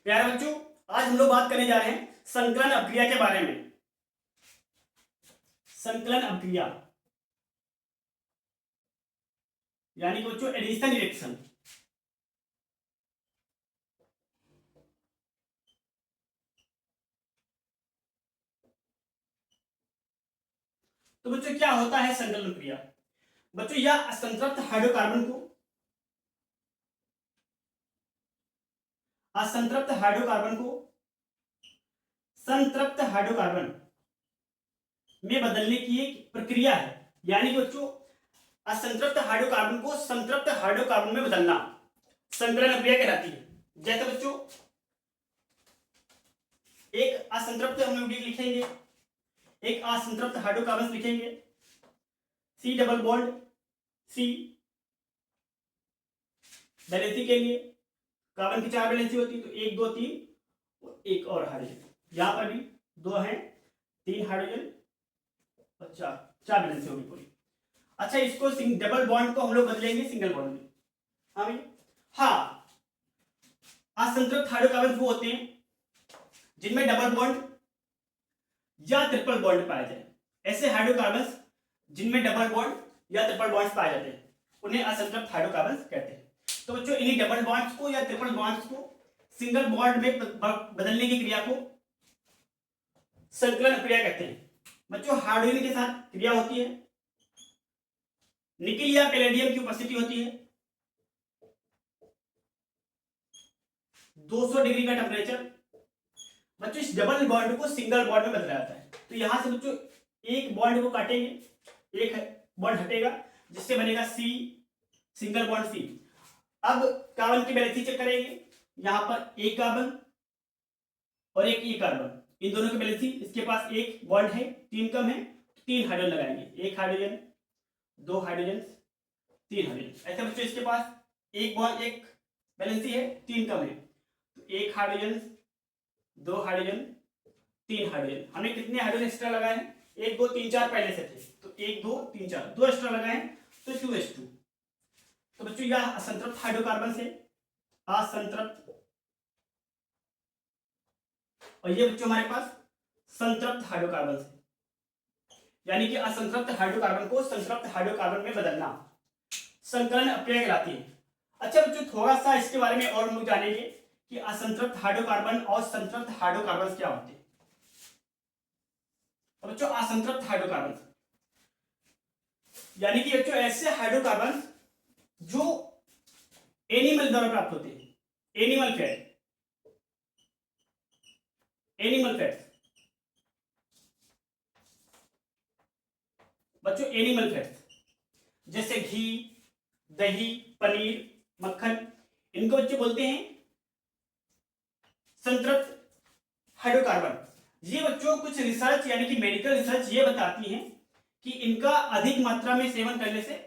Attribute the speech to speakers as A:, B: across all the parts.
A: प्यारे बच्चों, आज हम लोग बात करने जा रहे हैं संकलन अभिक्रिया के बारे में। संकलन अभिक्रिया यानी कि बच्चों एडिशन रिएक्शन। तो बच्चों क्या होता है संकलन क्रिया? बच्चों यह असंतृप्त हाइड्रोकार्बन को संतृप्त हाइड्रोकार्बन में बदलने की एक प्रक्रिया है। यानी कि बच्चों असंतृप्त हाइड्रोकार्बन को संतृप्त हाइड्रोकार्बन में बदलना संकलन अभिक्रिया कहलाती है। जैसे बच्चों एक असंतृप्त हम लोग लिखेंगे, एक असंतृप्त हाइड्रोकार्बन लिखेंगे, C double bond C। Valency के लिए कार्बन की 4 वैलेंसी होती है, तो 1 2 3 और एक और हाइड्रोजन। यहां पर भी 2 हैं, 3 हाइड्रोजन और 4 वैलेंसी होगी पूरी। अच्छा, इसको डबल बॉन्ड को हम लोग बदलेंगे सिंगल बॉन्ड में। हाँ भाई, हाँ, असंतृप्त हाइड्रोकार्बन वो होते हैं जिनमें डबल बॉन्ड या ट्रिपल बॉन्ड पाए जाए। ऐसे हाइड्रोकार्बन जिनमें डबल बॉन्ड या ट्रिपल बॉन्ड्स पाए जाते हैं उन्हें असंतृप्त हाइड्रोकार्बन कहते हैं। तो बच्चों इन्हीं डबल बॉन्ड्स को या ट्रिपल बॉन्ड्स को सिंगल बॉन्ड में बदलने की क्रिया को संकलन क्रिया कहते हैं। बच्चों हाइड्रोजन के साथ क्रिया होती है, निकिल या पैलेडियम की उपस्थिति होती है, 200 डिग्री का टेम्परेचर। बच्चों इस डबल बॉन्ड को सिंगल बॉन्ड में बदला जाता है। तो यहां से बच्चों एक बॉन्ड को काटेंगे, एक बॉन्ड हटेगा जिससे बनेगा C, सिंगल बॉन्ड C। अब कार्बन की वैलेंसी चेक करेंगे, यहां पर एक कार्बन और एक ई कार्बन, इन दोनों की वैलेंसी, इसके पास एक बॉन्ड है, 3 कम है, 3 हाइड्रोजन लगाएंगे, 1 हाइड्रोजन, 2 हाइड्रोजन, 3 हाइड्रोजन। ऐसे बच्चों इसके पास एक बॉन्ड, एक वैलेंसी है, 3 कम है, तो 1 हाइड्रोजन, 2 हाइड्रोजन, 3 हाइड्रोजन। हमने कितने हाइड्रोजन एक्स्ट्रा लगाए हैं? 1 2 3 4 पहले से थे, तो 1 2 3 4 2 एक्स्ट्रा लगाए हैं, तो 2s2। तो बच्चों यह असंतृप्त हाइड्रोकार्बन से असंतृप्त, और ये बच्चों हमारे पास संतृप्त हाइड्रोकार्बन से, यानी कि असंतृप्त हाइड्रोकार्बन को संतृप्त हाइड्रोकार्बन में बदलना संकलन अभिक्रिया कहलाती है। अच्छा बच्चों, थोड़ा सा इसके बारे में और हम लोग जानेंगे कि असंतृप्त हाइड्रोकार्बन और संतृप्त हाइड्रोकार्बन क्या होते हैं। तो बच्चों असंतृप्त हाइड्रोकार्बन यानी कि बच्चों ऐसे हाइड्रोकार्बन जो एनिमल द्वारा प्राप्त होते हैं, एनिमल फैट बच्चों, एनिमल फैट जैसे घी, दही, पनीर, मक्खन, इनको बच्चे बोलते हैं संतृप्त हाइड्रोकार्बन। ये बच्चों कुछ रिसर्च यानी कि मेडिकल रिसर्च ये बताती है कि इनका अधिक मात्रा में सेवन करने से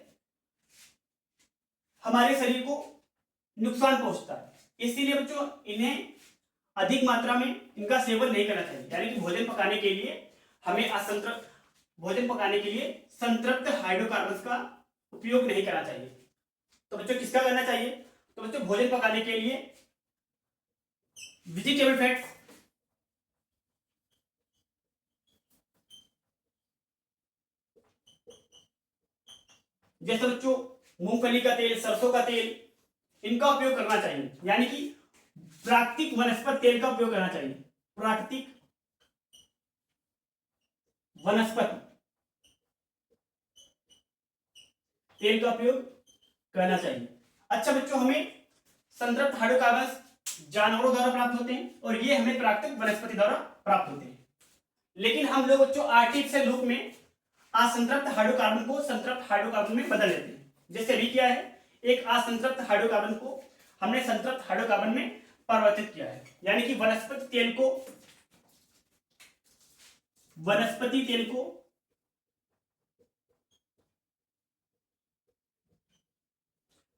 A: हमारे शरीर को नुकसान पहुंचता है। इसीलिए बच्चों इन्हें अधिक मात्रा में इनका सेवन नहीं करना चाहिए। यानी कि भोजन पकाने के लिए हमें संतृप्त हाइड्रोकार्बन का उपयोग नहीं करना चाहिए। तो बच्चों किसका करना चाहिए? तो बच्चों भोजन पकाने के लिए वेजिटेबल फैट्स, जैसे बच्चों मूंगफली का तेल, सरसों का तेल, इनका उपयोग करना चाहिए। यानी कि प्राकृतिक वनस्पति तेल का उपयोग करना चाहिए, प्राकृतिक वनस्पति तेल का उपयोग करना चाहिए। अच्छा बच्चों, हमें संतृप्त हाइड्रोकार्बन जानवरों द्वारा प्राप्त होते हैं और ये हमें प्राकृतिक वनस्पति द्वारा प्राप्त होते हैं। लेकिन हम लोग बच्चों आर्टिफिशियल रूप में असंतृप्त हाइड्रोकार्बन को संतृप्त हाइड्रोकार्बन में बदल लेते हैं। जैसे अभी क्या है, एक असंतृप्त हाइड्रोकार्बन को हमने संतृप्त हाइड्रोकार्बन में परिवर्तित किया है। यानी कि वनस्पति तेल को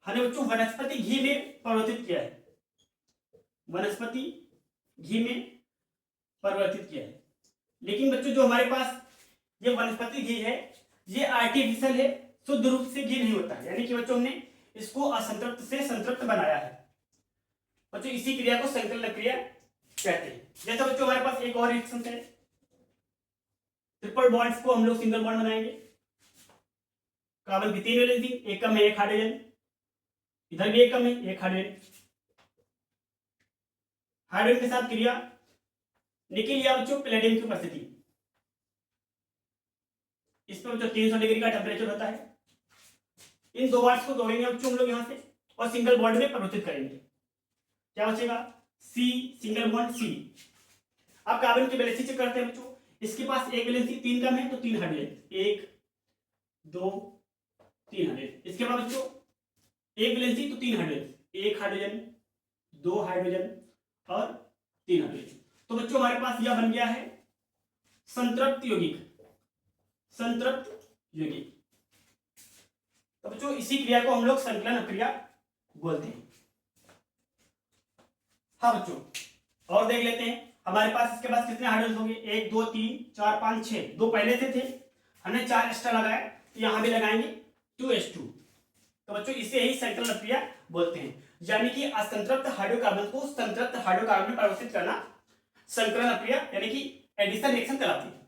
A: हमने बच्चों वनस्पति घी में परिवर्तित किया है, वनस्पति घी में परिवर्तित किया है। लेकिन बच्चों जो हमारे पास ये वनस्पति घी है ये आर्टिफिशियल है, शुद्ध रूप से घी नहीं होता है। यानी कि बच्चों हमने इसको असंतृप्त से संतृप्त बनाया है। बच्चों इसी क्रिया को संकलन क्रिया कहते हैं। जैसा बच्चों हमारे पास एक और रिएक्शन है, ट्रिपल बॉन्ड्स को हम लोग सिंगल बॉन्ड बनाएंगे। कार्बन की 3 वैलेंसी, एक कम है एक हाइड्रोजन, इधर भी एक कम है एक हाइड्रोजन। हाइड्रोजन के साथ क्रिया निकल लिया बच्चों पैलेडियम की उपस्थिति। इस पर बच्चों 300 डिग्री का टेम्परेचर होता है। इन दो बॉन्ड्स को जोड़ेंगे बच्चों हम लोग यहाँ से और सिंगल बॉन्ड में परिवर्तित करेंगे। क्या बचेगा? C single bond C. अब कार्बन की वैलेंसी चेक करते हैं बच्चों। इसके पास एक वैलेंसी 3 कम है तो 3 हाइड्रोजन, 1 2 3 हाइड्रोजन। इसके बाद बच्चों एक वैलेंसी तो 3 हाइड्रोजन, 1 हाइड्रोजन 2 हाइड्रोजन और 3 हाइड्रोजन। तो बच्चों हमारे पास यह बन गया है संतृप्त यौगिक। संतृप्त यौगिक। तो बच्चों इसी क्रिया को हम लोग संकलन क्रिया बोलते हैं। हाँ बच्चों और देख लेते हैं हमारे पास इसके पास कितने हाइड्रोजन होंगे? 1 2 3 4 5 6। 2 पहले से थे, हमने 4 एक्स्ट्रा लगाया तो यहां भी लगाएंगे 2s2। तो बच्चों इसे ही संकलन क्रिया बोलते हैं, यानी कि असंतृप्त हाइड्रोकार्बन को संतृप्त हाइड्रोकार्बन में परिवर्तित करना संकलन क्रिया यानी कि एडिशन रिएक्शन कहलाती है।